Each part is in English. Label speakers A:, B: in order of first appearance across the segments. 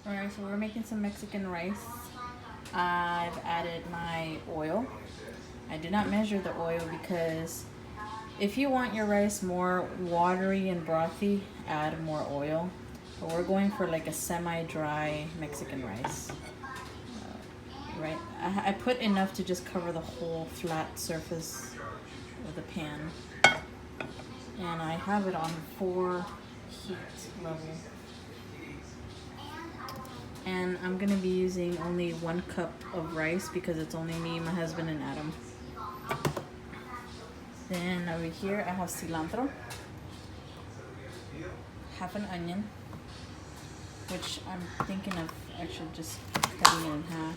A: Alright, so we're making some Mexican rice. I've added my oil. I did not measure the oil because if you want your rice more watery and brothy, add more oil. But we're going for like a semi-dry Mexican rice. Right? I put enough to just cover the whole flat surface of the pan. And I have it on 4 heat level. And I'm gonna be using only 1 cup of rice because it's only me, my husband, and Adam. Then over here I have cilantro, half an onion, which I'm thinking of actually just cutting it in half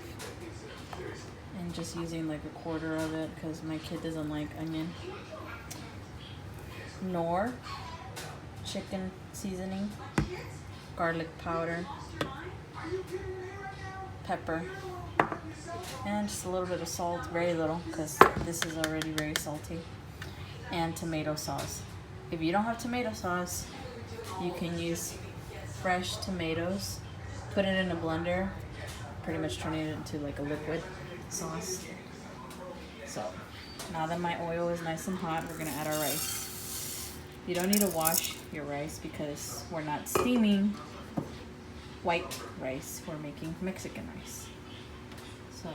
A: and just using like 1/4 of it because my kid doesn't like onion. Nor chicken seasoning, garlic powder, pepper, and just a little bit of salt, very little because this is already very salty, and tomato sauce. If you don't have tomato sauce, you can use fresh tomatoes, put it in a blender, pretty much turning it into like a liquid sauce. So now that my oil is nice and hot, we're gonna add our rice. You don't need to wash your rice because we're not steaming white rice, we're making Mexican rice. So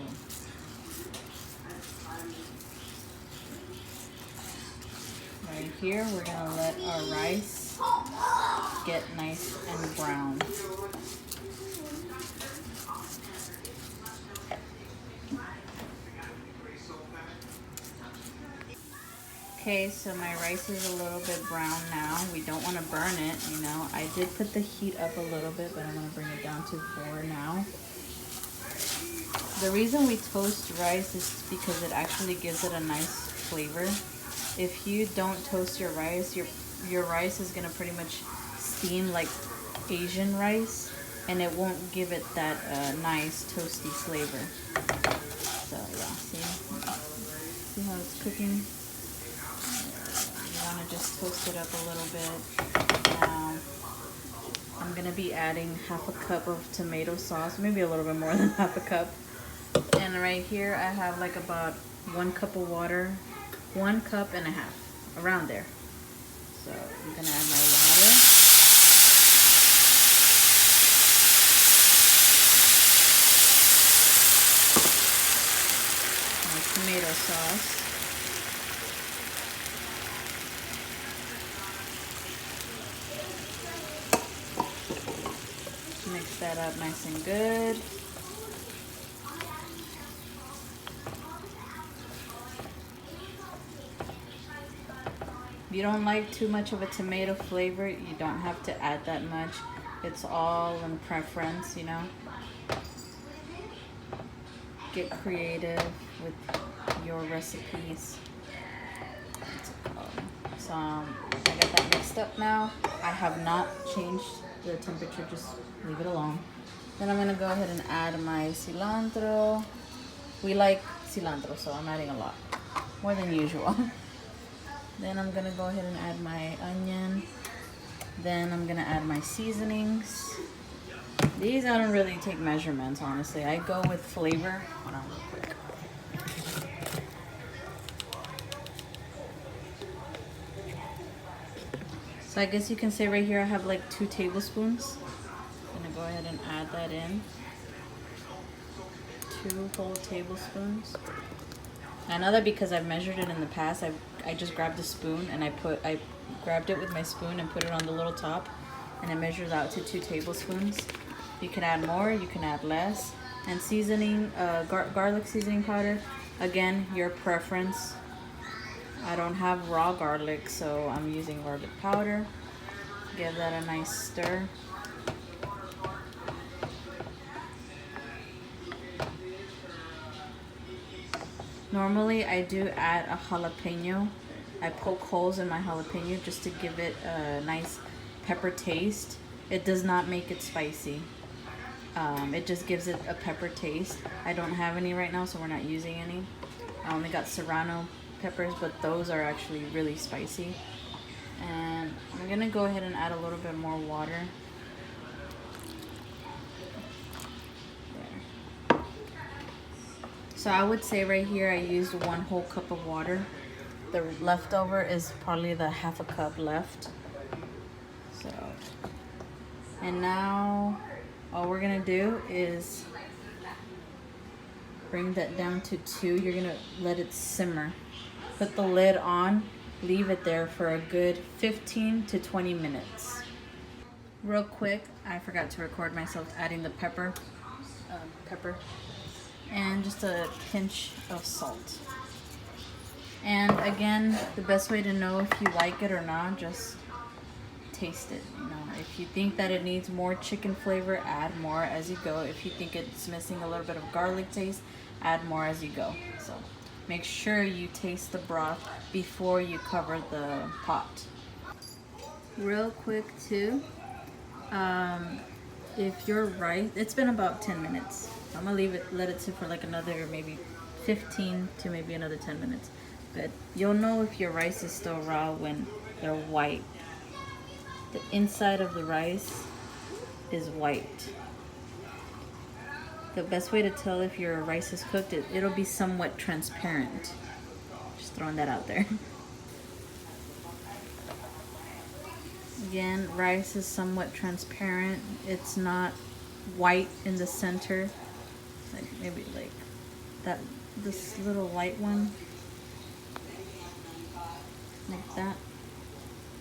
A: right here we're gonna let our rice get nice and brown. Okay, so my rice is a little bit brown now. We don't want to burn it, you know. I did put the heat up a little bit, but I'm going to bring it down to 4 now. The reason we toast rice is because it actually gives it a nice flavor. If you don't toast your rice, your rice is going to pretty much steam like Asian rice, and it won't give it that nice toasty flavor. So yeah, see how it's cooking? You want to just toast it up a little bit. Now I'm going to be adding half a cup of tomato sauce, maybe a little bit more than half a cup. And right here I have like about 1 cup of water, 1.5 cups, around there. So I'm going to add my water. My tomato sauce. Mix that up nice and good. If you don't like too much of a tomato flavor, you don't have to add that much. It's all in preference, you know. Get creative with your recipes. So I got that mixed up now. I have not changed the temperature, just leave it alone. Then I'm gonna go ahead and add my cilantro. We like cilantro, so I'm adding a lot, more than usual. Then I'm gonna go ahead and add my onion. Then I'm gonna add my seasonings. These I don't really take measurements, honestly. I go with flavor. Hold on real quick. So I guess you can say right here I have like 2 tablespoons. I'm gonna go ahead and add that in. 2 whole tablespoons. I know that because I've measured it in the past. I just grabbed a spoon and I grabbed it with my spoon and put it on the little top, and it measures out to 2 tablespoons. You can add more, you can add less. And seasoning, garlic seasoning powder, again, your preference. I don't have raw garlic, so I'm using garlic powder. Give that a nice stir. Normally I do add a jalapeno. I poke holes in my jalapeno just to give it a nice pepper taste. It does not make it spicy. It just gives it a pepper taste. I don't have any right now, so we're not using any. I only got serrano peppers, but those are actually really spicy. And I'm gonna go ahead and add a little bit more water. So I would say right here I used 1 whole cup of water. The leftover is probably the half a cup left. So, and now all we're gonna do is bring that down to 2. You're gonna let it simmer. Put the lid on, leave it there for a good 15 to 20 minutes. Real quick, I forgot to record myself adding the pepper, and just a pinch of salt. And again, the best way to know if you like it or not, just taste it. You know, if you think that it needs more chicken flavor, add more as you go. If you think it's missing a little bit of garlic taste, add more as you go. So make sure you taste the broth before you cover the pot. Real quick too, if your rice, it's been about 10 minutes. I'm gonna let it sit for like another maybe 15 to maybe another 10 minutes. But you'll know if your rice is still raw when they're white. The inside of the rice is white. The best way to tell if your rice is cooked, it'll be somewhat transparent. Just throwing that out there. Again, rice is somewhat transparent. It's not white in the center. Like maybe like that, this little light one. Like that.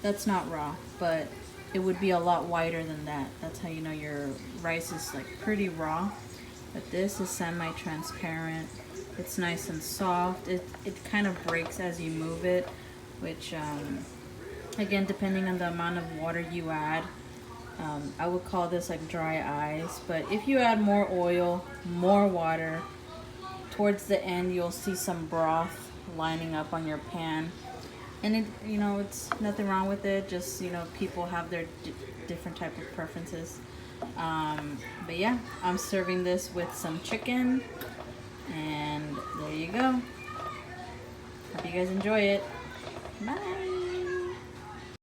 A: That's not raw, but it would be a lot whiter than that. That's how you know your rice is like pretty raw. But this is semi-transparent. It's nice and soft. It kind of breaks as you move it, which again, depending on the amount of water you add, I would call this like dry ice. But if you add more oil, more water, towards the end you'll see some broth lining up on your pan. And it, you know, it's nothing wrong with it. Just, you know, people have their different type of preferences. But yeah, I'm serving this with some chicken, and there you go. Hope you guys enjoy it. Bye.